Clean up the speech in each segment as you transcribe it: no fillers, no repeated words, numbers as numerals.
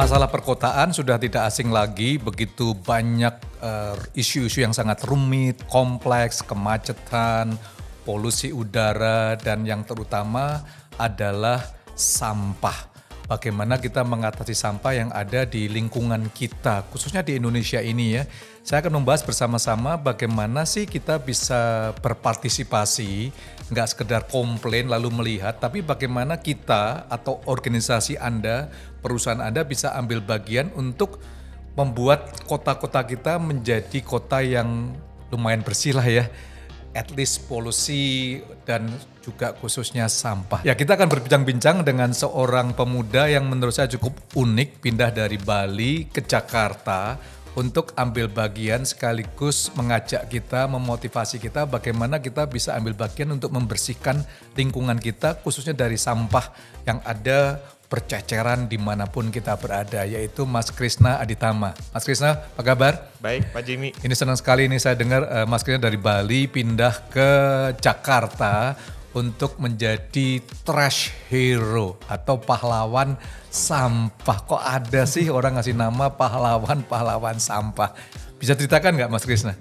Masalah perkotaan sudah tidak asing lagi, begitu banyak isu-isu yang sangat rumit, kompleks, kemacetan, polusi udara, dan yang terutama adalah sampah. Bagaimana kita mengatasi sampah yang ada di lingkungan kita, khususnya di Indonesia ini ya. Saya akan membahas bersama-sama bagaimana sih kita bisa berpartisipasi, nggak sekedar komplain lalu melihat, tapi bagaimana kita atau organisasi Anda, perusahaan Anda bisa ambil bagian untuk membuat kota-kota kita menjadi kota yang lumayan bersih lah ya. At least polusi dan juga khususnya sampah. Ya, kita akan berbincang-bincang dengan seorang pemuda yang menurut saya cukup unik, pindah dari Bali ke Jakarta untuk ambil bagian sekaligus mengajak kita, memotivasi kita bagaimana kita bisa ambil bagian untuk membersihkan lingkungan kita khususnya dari sampah yang ada berceceran dimanapun kita berada, yaitu Mas Krisna Aditama. Mas Krisna, apa kabar? Baik, Pak Jimmy. Ini senang sekali ini saya dengar Mas Krisna dari Bali pindah ke Jakarta untuk menjadi trash hero atau pahlawan sampah. Kok ada sih orang ngasih nama pahlawan sampah? Bisa ceritakan nggak Mas Krisna?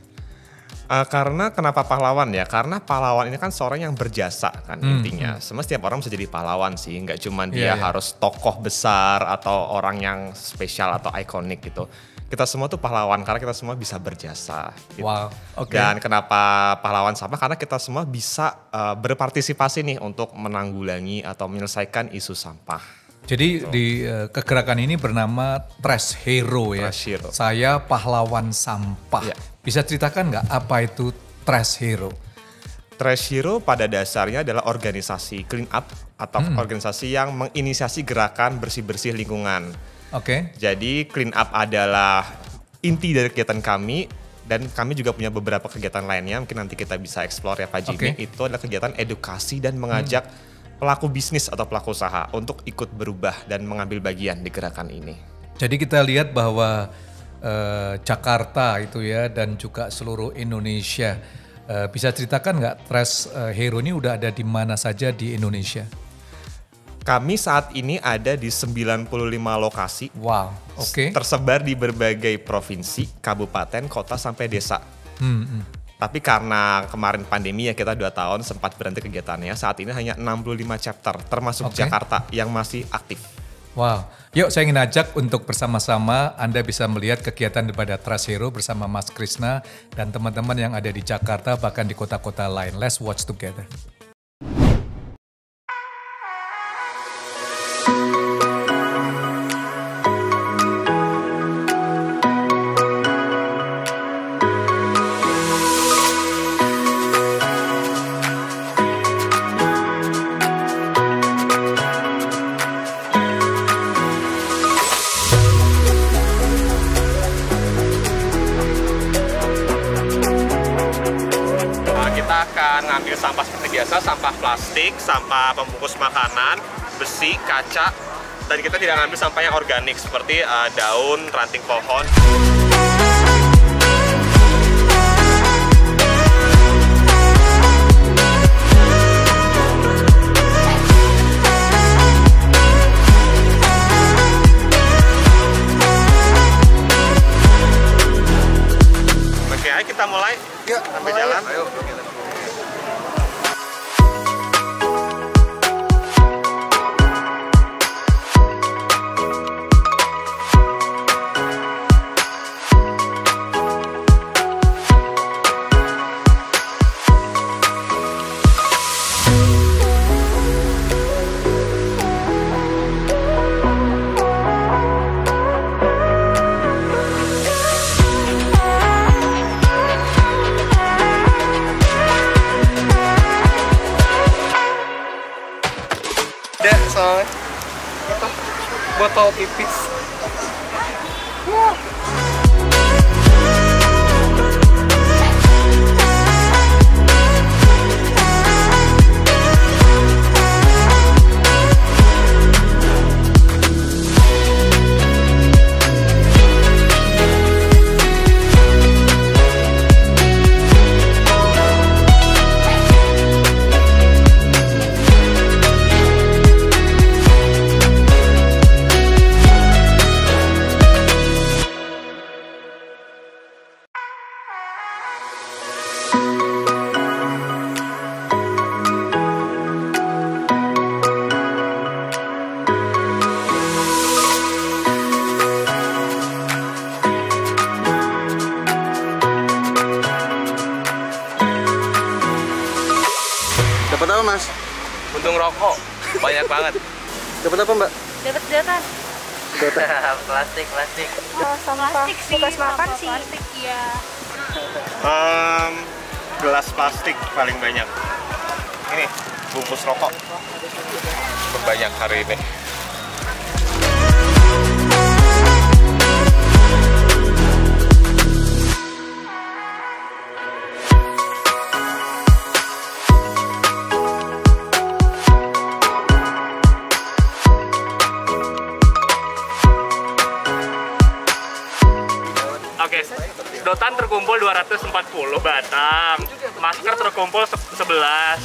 Karena kenapa pahlawan ya? Karena pahlawan ini kan seorang yang berjasa kan intinya. Semua setiap orang bisa jadi pahlawan sih. Nggak cuma dia harus tokoh besar atau orang yang spesial atau ikonik gitu. Kita semua tuh pahlawan karena kita semua bisa berjasa. Gitu. Wow, oke. Dan kenapa pahlawan sampah? Karena kita semua bisa berpartisipasi nih untuk menanggulangi atau menyelesaikan isu sampah. Jadi di kegerakan ini bernama Trash Hero ya. Trash Hero. Saya pahlawan sampah. Ya. Bisa ceritakan nggak apa itu Trash Hero? Trash Hero pada dasarnya adalah organisasi clean up atau organisasi yang menginisiasi gerakan bersih-bersih lingkungan. Oke. Jadi clean up adalah inti dari kegiatan kami dan kami juga punya beberapa kegiatan lainnya. Mungkin nanti kita bisa explore ya Pak Jimmy. Itu adalah kegiatan edukasi dan mengajak pelaku bisnis atau pelaku usaha untuk ikut berubah dan mengambil bagian di gerakan ini. Jadi kita lihat bahwa Jakarta itu ya dan juga seluruh Indonesia. Bisa ceritakan nggak Trash Hero ini udah ada di mana saja di Indonesia? Kami saat ini ada di 95 lokasi. Wow, oke. Tersebar di berbagai provinsi, kabupaten, kota sampai desa. Tapi karena kemarin pandemi ya kita 2 tahun sempat berhenti kegiatannya. Saat ini hanya 65 chapter termasuk Jakarta yang masih aktif. Wow, yuk saya ingin ajak untuk bersama-sama Anda bisa melihat kegiatan daripada Trash Hero bersama Mas Krisna dan teman-teman yang ada di Jakarta bahkan di kota-kota lain. Let's watch together. Kita akan ngambil sampah seperti biasa, sampah plastik, sampah pembungkus makanan, besi, kaca, dan kita tidak ngambil sampah yang organik seperti daun, ranting pohon. Oke, ayo kita mulai. Sampai jalan. Ayo. Soalnya botol pipis. rokok banyak banget. Dapat apa, Mbak? Dapat sedotan. Plastik. Oh, sampah bekas makan sih. Plastik, iya. Gelas plastik paling banyak. Ini bungkus rokok banyak hari ini. Oke, sedotan terkumpul 240 batang, masker terkumpul 11,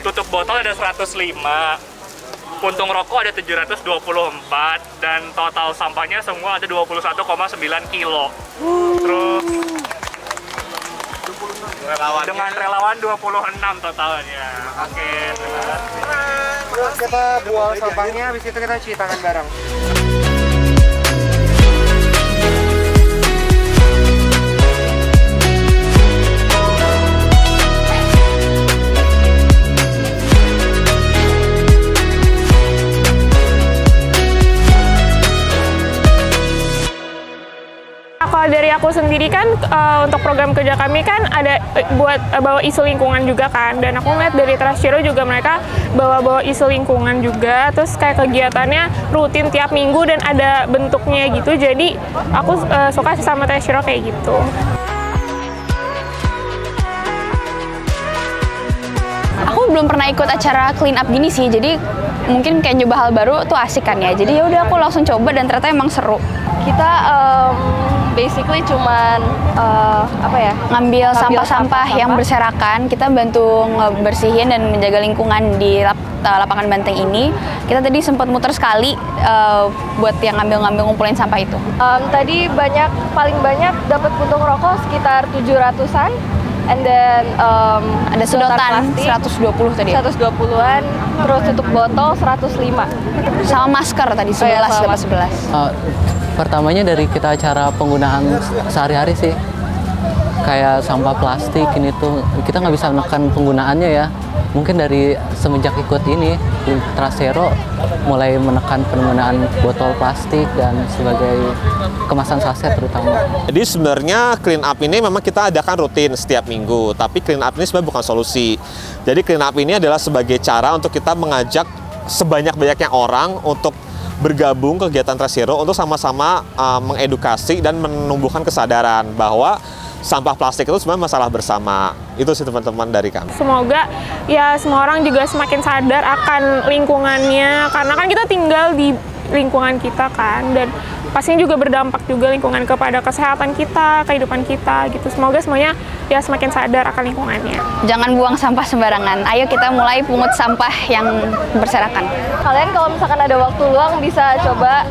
tutup botol ada 105, puntung rokok ada 724, dan total sampahnya semua ada 21,9 kilo. Terus dengan relawan 26 totalnya. Oke, terima kasih. Terus kita buang sampahnya, habis itu kita cuci tangan bareng. Kalau dari aku sendiri kan untuk program kerja kami kan ada buat bawa isu lingkungan juga kan, dan aku ngeliat dari Trashero juga mereka bawa isu lingkungan juga, terus kayak kegiatannya rutin tiap minggu dan ada bentuknya gitu, jadi aku suka sama Trashero kayak gitu. Aku belum pernah ikut acara clean up gini sih, jadi mungkin kayak nyoba hal baru tuh asik kan ya, jadi ya udah aku langsung coba dan ternyata emang seru. Kita basically cuman ngambil sampah-sampah yang berserakan, kita bantu ngebersihin dan menjaga lingkungan di lapangan banteng ini. Kita tadi sempat muter sekali buat yang ngambil ngumpulin sampah itu. Tadi paling banyak dapat puntung rokok sekitar 700-an, and then ada sedotan 120 tadi. 120-an, terus tutup botol 105. Sama masker tadi 11 dapat 11. Pertamanya dari kita acara penggunaan sehari-hari sih, kayak sampah plastik ini tuh kita nggak bisa menekan penggunaannya ya. Mungkin dari semenjak ikut ini Trashero mulai menekan penggunaan botol plastik dan sebagai kemasan saset terutama. Jadi sebenarnya clean up ini memang kita adakan rutin setiap minggu, tapi clean up ini sebenarnya bukan solusi. Jadi clean up ini adalah sebagai cara untuk kita mengajak sebanyak-banyaknya orang untuk bergabung ke kegiatan Trashero untuk sama-sama mengedukasi dan menumbuhkan kesadaran bahwa sampah plastik itu sebenarnya masalah bersama. Itu sih teman-teman dari kami. Semoga ya semua orang juga semakin sadar akan lingkungannya, karena kan kita tinggal di lingkungan kita kan, dan pastinya juga berdampak juga lingkungan kepada kesehatan kita, kehidupan kita gitu. Semoga semuanya ya semakin sadar akan lingkungannya. Jangan buang sampah sembarangan. Ayo kita mulai pungut sampah yang berserakan. Kalian kalau misalkan ada waktu luang bisa coba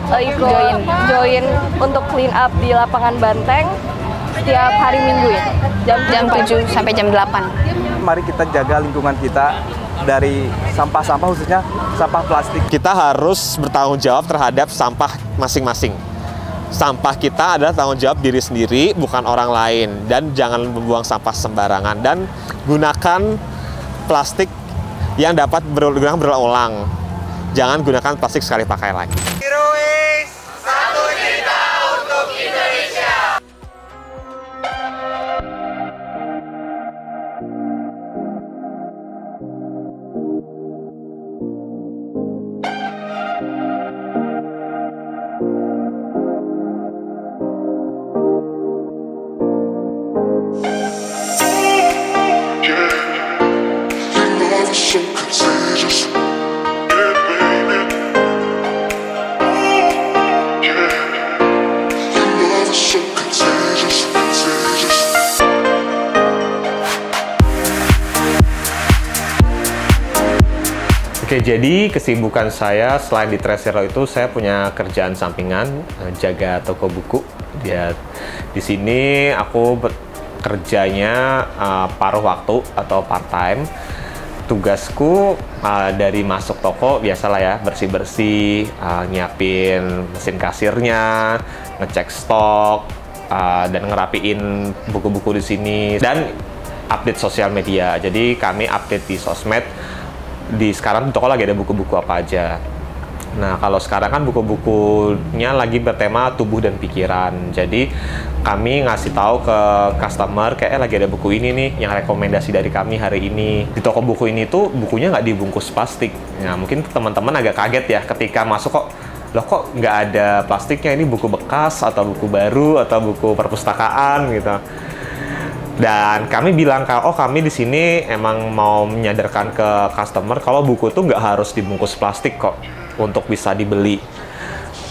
join untuk clean up di lapangan banteng setiap hari Minggu ya. Jam 7 sampai jam 8. Mari kita jaga lingkungan kita dari sampah-sampah, khususnya sampah plastik. Kita harus bertanggung jawab terhadap sampah masing-masing. Sampah kita adalah tanggung jawab diri sendiri, bukan orang lain. Dan jangan membuang sampah sembarangan. Dan gunakan plastik yang dapat berulang-ulang. Jangan gunakan plastik sekali pakai lagi. Heroes, 1 juta untuk Indonesia. Oke, jadi kesibukan saya selain di Trashero itu saya punya kerjaan sampingan, jaga toko buku. Di sini aku kerjanya paruh waktu atau part time. Tugasku dari masuk toko biasalah ya, bersih-bersih, nyiapin mesin kasirnya, ngecek stok, dan ngerapiin buku-buku di sini, dan update sosial media. Jadi kami update di sosmed sekarang di toko lagi ada buku-buku apa aja. Nah, kalau sekarang kan buku-bukunya lagi bertema tubuh dan pikiran. Jadi kami ngasih tahu ke customer kayak lagi ada buku ini nih yang rekomendasi dari kami hari ini. Di toko buku ini tuh bukunya nggak dibungkus plastik. Nah, mungkin teman-teman agak kaget ya ketika masuk kok nggak ada plastiknya, ini buku bekas atau buku baru atau buku perpustakaan gitu. Dan kami bilang kami di sini emang mau menyadarkan ke customer kalau buku tuh nggak harus dibungkus plastik kok untuk bisa dibeli.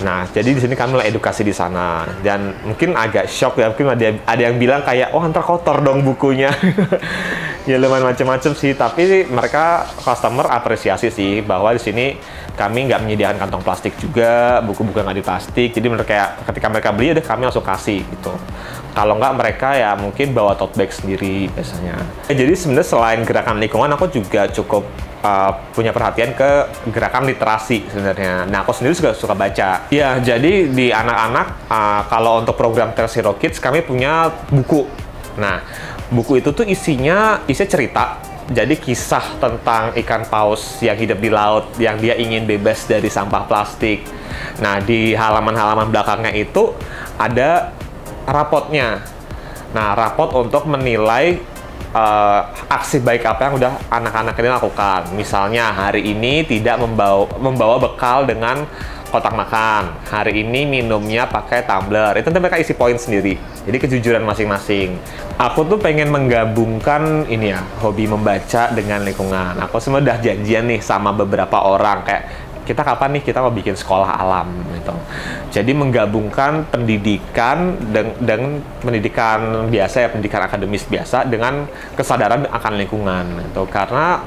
Nah, jadi di sini kami mulai edukasi di sana, dan mungkin agak shock ya, mungkin ada yang bilang kayak, oh ntar kotor dong bukunya. Ya lumayan macam-macam sih, tapi mereka customer apresiasi sih bahwa di sini kami nggak menyediakan kantong plastik juga, buku-buku nggak di plastik. Jadi mereka ketika mereka beli udah kami langsung kasih gitu. Kalau nggak mereka ya mungkin bawa tote bag sendiri biasanya. Jadi sebenarnya selain gerakan lingkungan, aku juga cukup punya perhatian ke gerakan literasi sebenarnya. Nah, aku sendiri juga suka baca. Ya, jadi di anak-anak kalau untuk program Trace Hero Kids kami punya buku. Nah, buku itu tuh isinya cerita. Jadi kisah tentang ikan paus yang hidup di laut yang dia ingin bebas dari sampah plastik. Nah, di halaman-halaman belakangnya itu ada rapotnya. Nah, rapot untuk menilai aksi baik apa yang udah anak-anak ini lakukan. Misalnya hari ini tidak membawa bekal dengan kotak makan. Hari ini minumnya pakai tumbler. Itu nanti mereka isi poin sendiri. Jadi kejujuran masing-masing. Aku tuh pengen menggabungkan ini ya, hobi membaca dengan lingkungan. Aku sebenarnya udah janjian nih sama beberapa orang kayak kita kapan nih kita mau bikin sekolah alam gitu. Jadi menggabungkan pendidikan dengan pendidikan biasa ya, pendidikan akademis biasa dengan kesadaran akan lingkungan gitu. Karena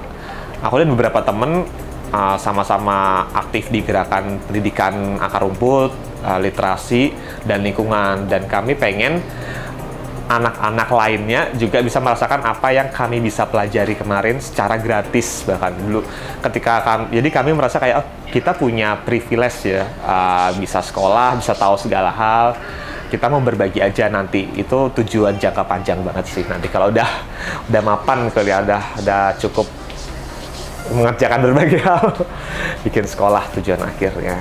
aku dan beberapa temen sama-sama aktif di gerakan pendidikan akar rumput, literasi dan lingkungan, dan kami pengen anak-anak lainnya juga bisa merasakan apa yang kami bisa pelajari kemarin secara gratis. Bahkan dulu ketika jadi kami merasa kayak kita punya privilege ya, bisa sekolah, bisa tahu segala hal. Kita mau berbagi aja nanti, itu tujuan jangka panjang banget sih. Nanti kalau udah mapan kuliah, udah cukup mengerjakan berbagai hal, bikin sekolah tujuan akhirnya.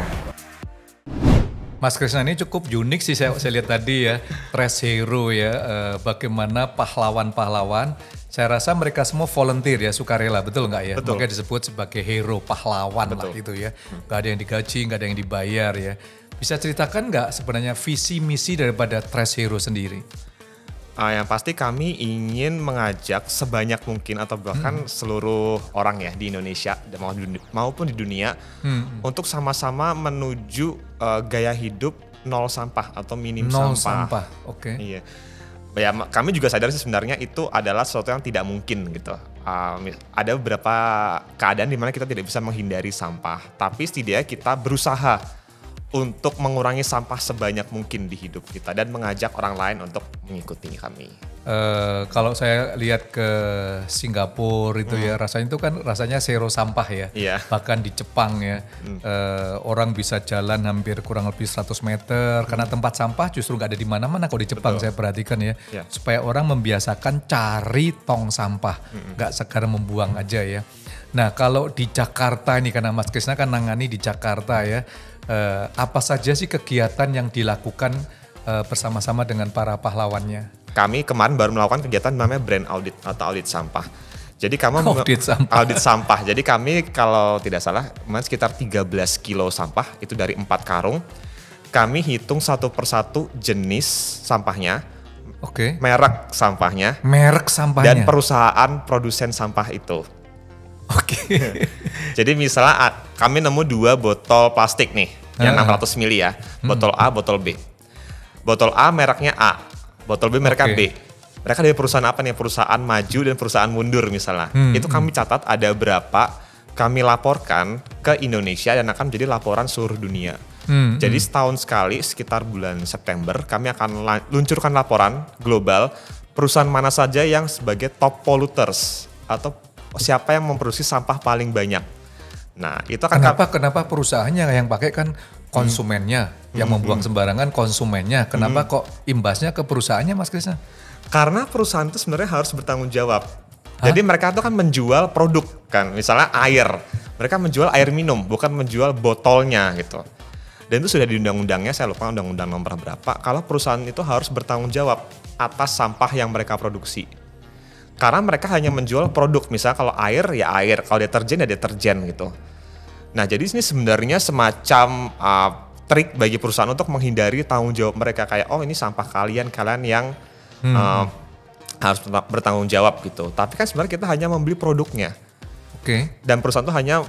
Mas Krisna ini cukup unik sih saya lihat tadi ya, Trace Hero ya, bagaimana pahlawan-pahlawan, saya rasa mereka semua volunteer ya, sukarela, betul nggak ya? Betul. Makanya disebut sebagai hero, pahlawan lah itu ya, nggak ada yang digaji, nggak ada yang dibayar ya. Bisa ceritakan nggak sebenarnya visi misi daripada Trace Hero sendiri? Yang pasti kami ingin mengajak sebanyak mungkin atau bahkan seluruh orang ya di Indonesia maupun di dunia untuk sama-sama menuju gaya hidup nol sampah atau minim nol sampah. Oke. Iya. Ya, kami juga sadar sih sebenarnya itu adalah sesuatu yang tidak mungkin gitu. Ada beberapa keadaan di mana kita tidak bisa menghindari sampah, tapi setidaknya kita berusaha untuk mengurangi sampah sebanyak mungkin di hidup kita dan mengajak orang lain untuk mengikuti kami. Kalau saya lihat ke Singapura itu ya, rasanya itu kan rasanya zero sampah ya. Iya. Bahkan di Jepang ya, orang bisa jalan hampir kurang lebih 100 meter karena tempat sampah justru nggak ada di mana-mana kalau di Jepang. Betul. Saya perhatikan ya, supaya orang membiasakan cari tong sampah, nggak sekedar membuang aja ya. Nah, kalau di Jakarta ini, karena Mas Krisna kan nangani di Jakarta ya, apa saja sih kegiatan yang dilakukan bersama-sama dengan para pahlawannya? Kami kemarin baru melakukan kegiatan namanya brand audit atau audit sampah. Jadi kami audit sampah. Jadi kami kalau tidak salah sekitar 13 kilo sampah itu dari 4 karung. Kami hitung satu persatu jenis sampahnya, merek sampahnya, dan perusahaan produsen sampah itu. Jadi misalnya kami nemu 2 botol plastik nih, yang 600 ml ya, botol A, botol B. Botol A mereknya A, botol B mereknya B. Mereka dari perusahaan apa nih? Perusahaan maju dan perusahaan mundur misalnya. Itu kami catat ada berapa, kami laporkan ke Indonesia dan akan menjadi laporan seluruh dunia. Jadi setahun sekali, sekitar bulan September, kami akan luncurkan laporan global perusahaan mana saja yang sebagai top polluters atau siapa yang memproduksi sampah paling banyak. Nah, itu akan kenapa perusahaannya yang pakai kan konsumennya, yang membuang sembarangan konsumennya. Kenapa kok imbasnya ke perusahaannya, Mas Krisna? Karena perusahaan itu sebenarnya harus bertanggung jawab. Jadi mereka tuh kan menjual produk kan, misalnya air. Mereka menjual air minum, bukan menjual botolnya gitu. Dan itu sudah di undang-undangnya, saya lupa undang-undang nomor berapa, kalau perusahaan itu harus bertanggung jawab atas sampah yang mereka produksi. Karena mereka hanya menjual produk, misalnya kalau air ya air, kalau deterjen ya deterjen gitu. Nah jadi ini sebenarnya semacam trik bagi perusahaan untuk menghindari tanggung jawab mereka, kayak oh ini sampah kalian yang harus bertanggung jawab gitu. Tapi kan sebenarnya kita hanya membeli produknya. Dan perusahaan itu hanya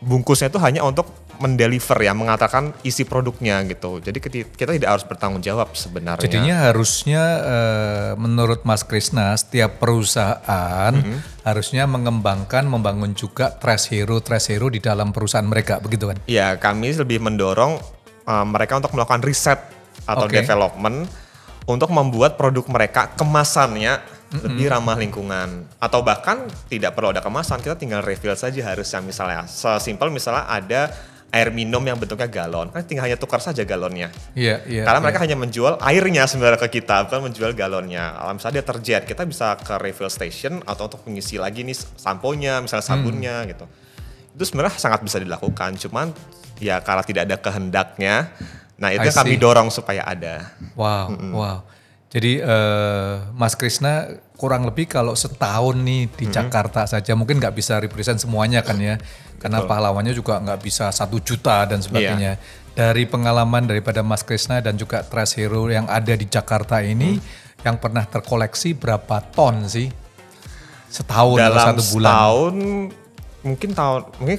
bungkusnya itu hanya untuk mendeliver ya, mengatakan isi produknya gitu. Jadi kita tidak harus bertanggung jawab sebenarnya. Jadinya harusnya menurut Mas Krisna setiap perusahaan harusnya membangun juga trash hero di dalam perusahaan mereka, begitu kan? Iya, kami lebih mendorong mereka untuk melakukan riset atau development untuk membuat produk mereka kemasannya lebih ramah lingkungan, atau bahkan tidak perlu ada kemasan, kita tinggal refill saja harusnya. Misalnya sesimpel misalnya ada air minum yang bentuknya galon, kan tinggal hanya tukar saja galonnya. Karena mereka hanya menjual airnya sebenarnya ke kita, bukan menjual galonnya. Misalnya deterjen, kita bisa ke refill station atau untuk mengisi lagi nih samponya, misalnya sabunnya gitu. Itu sebenarnya sangat bisa dilakukan, cuman ya karena tidak ada kehendaknya, nah itu yang kami dorong supaya ada. Wow. Jadi Mas Krisna kurang lebih kalau setahun nih di Jakarta saja mungkin nggak bisa represent semuanya kan ya, karena pahlawannya juga nggak bisa 1 juta dan sebagainya. Dari pengalaman daripada Mas Krisna dan juga Trash Hero yang ada di Jakarta ini, yang pernah terkoleksi berapa ton sih setahun dalam atau 1 bulan? Setahun mungkin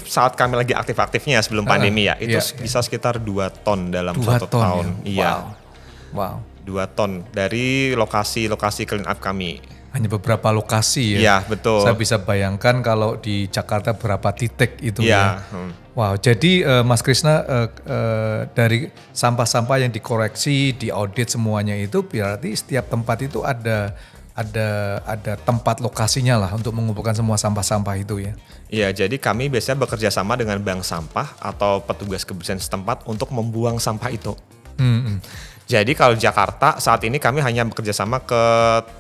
saat kami lagi aktif-aktifnya sebelum pandemi ya, itu bisa sekitar 2 ton dalam 1 tahun. Ya? Wow. 2 ton dari lokasi-lokasi clean up kami. Hanya beberapa lokasi ya? Iya, betul. Saya bisa bayangkan kalau di Jakarta berapa titik itu ya. Wow, jadi Mas Krisna dari sampah-sampah yang dikoreksi, diaudit semuanya itu berarti setiap tempat itu ada tempat lokasinya lah untuk mengumpulkan semua sampah-sampah itu ya? Iya, jadi kami biasanya bekerja sama dengan bank sampah atau petugas kebersihan setempat untuk membuang sampah itu. Jadi kalau Jakarta saat ini kami hanya bekerja sama ke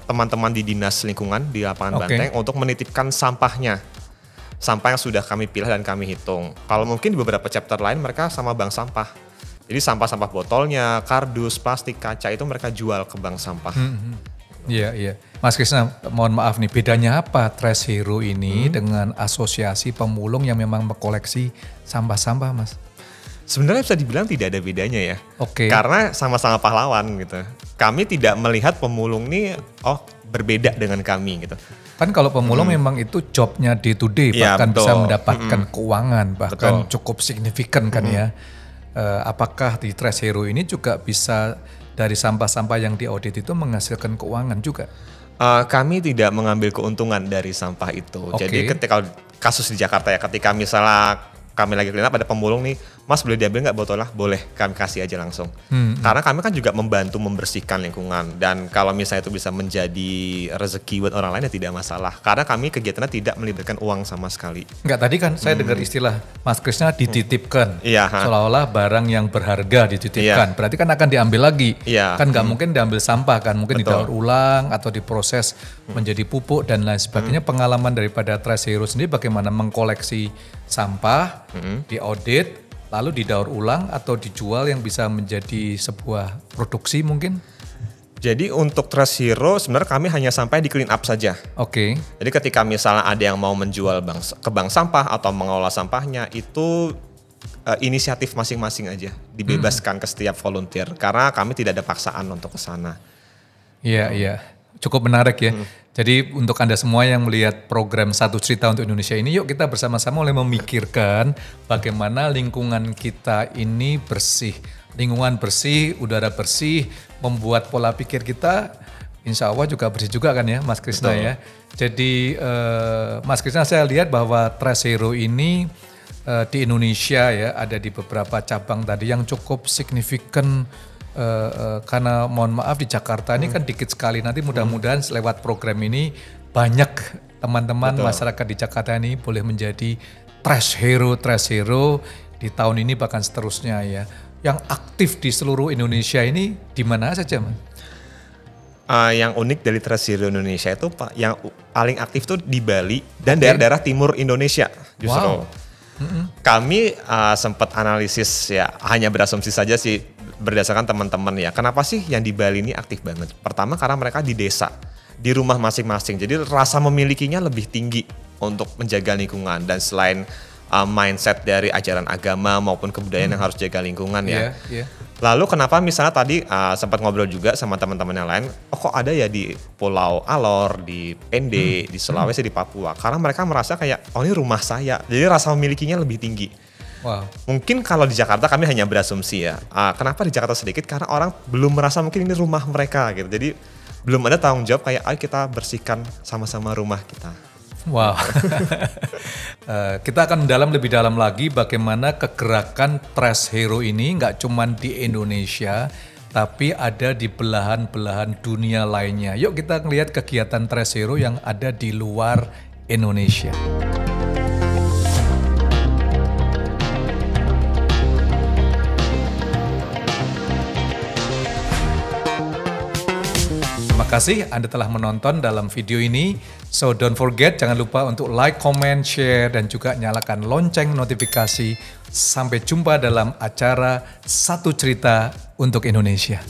teman-teman di dinas lingkungan di lapangan Banteng untuk menitipkan sampahnya. Sampah yang sudah kami pilih dan kami hitung. Kalau mungkin di beberapa chapter lain mereka sama bank sampah. Jadi sampah-sampah botolnya, kardus, plastik, kaca itu mereka jual ke bank sampah. Iya. Mas Krisna, mohon maaf nih, bedanya apa Trash Hero ini dengan asosiasi pemulung yang memang mengkoleksi sampah-sampah, Mas? Sebenarnya bisa dibilang tidak ada bedanya ya. Karena sama-sama pahlawan gitu. Kami tidak melihat pemulung ini berbeda dengan kami gitu. Kan kalau pemulung memang itu jobnya day to day, bahkan bisa mendapatkan keuangan, bahkan cukup signifikan kan ya. Apakah di Trash Hero ini juga bisa dari sampah-sampah yang diaudit itu menghasilkan keuangan juga? Kami tidak mengambil keuntungan dari sampah itu. Jadi ketika kasus di Jakarta ya, ketika misalnya kami lagi clean up ada pemulung nih, Mas boleh diambil nggak botolnya? Boleh, kami kasih aja langsung. Karena kami kan juga membantu membersihkan lingkungan, dan kalau misalnya itu bisa menjadi rezeki buat orang lain ya tidak masalah. Karena kami kegiatannya tidak melibatkan uang sama sekali. Enggak, tadi kan saya dengar istilah Mas Krisna dititipkan, seolah-olah barang yang berharga dititipkan, berarti kan akan diambil lagi. Kan nggak mungkin diambil sampah kan, mungkin didaur ulang atau diproses menjadi pupuk dan lain sebagainya. Pengalaman daripada Trash Hero sendiri bagaimana mengkoleksi sampah, diaudit, lalu didaur ulang atau dijual yang bisa menjadi sebuah produksi mungkin? Jadi untuk Trash Hero sebenarnya kami hanya sampai di clean up saja. Jadi ketika misalnya ada yang mau menjual ke bank sampah atau mengelola sampahnya, itu inisiatif masing-masing aja, dibebaskan ke setiap volunteer karena kami tidak ada paksaan untuk ke sana. Iya. Cukup menarik ya. Jadi untuk Anda semua yang melihat program Satu Cerita untuk Indonesia ini, yuk kita bersama-sama mulai memikirkan bagaimana lingkungan kita ini bersih. Lingkungan bersih, udara bersih, membuat pola pikir kita insya Allah juga bersih juga kan ya Mas Krisna ya. Jadi Mas Krisna, saya lihat bahwa Trash Hero ini di Indonesia ya ada di beberapa cabang tadi yang cukup signifikan. Karena mohon maaf di Jakarta ini kan dikit sekali, nanti mudah-mudahan lewat program ini banyak teman-teman masyarakat di Jakarta ini boleh menjadi Trash Hero di tahun ini bahkan seterusnya ya. Yang aktif di seluruh Indonesia ini di mana saja, Mas? yang unik dari Trash Hero Indonesia itu yang paling aktif tuh di Bali dan daerah-daerah timur Indonesia justru. Wow. Kami sempat analisis ya, hanya berasumsi saja sih berdasarkan teman-teman ya. Kenapa sih yang di Bali ini aktif banget? Pertama karena mereka di desa, di rumah masing-masing. Jadi rasa memilikinya lebih tinggi untuk menjaga lingkungan. Dan selain mindset dari ajaran agama maupun kebudayaan yang harus jaga lingkungan ya. Lalu kenapa misalnya tadi sempat ngobrol juga sama teman-teman yang lain, kok ada ya di Pulau Alor, di Pende, di Sulawesi, di Papua. Karena mereka merasa kayak, oh ini rumah saya. Jadi rasa memilikinya lebih tinggi. Wow. Mungkin kalau di Jakarta kami hanya berasumsi ya. Kenapa di Jakarta sedikit? Karena orang belum merasa mungkin ini rumah mereka gitu. Jadi belum ada tanggung jawab kayak, ayo kita bersihkan sama-sama rumah kita. Wow. Kita akan lebih dalam lagi bagaimana kegerakan Trash Hero ini nggak cuma di Indonesia, tapi ada di belahan-belahan dunia lainnya. Yuk kita lihat kegiatan Trash Hero yang ada di luar Indonesia. Terima kasih Anda telah menonton dalam video ini. So don't forget, jangan lupa untuk like, comment, share, dan juga nyalakan lonceng notifikasi. Sampai jumpa dalam acara Satu Cerita untuk Indonesia.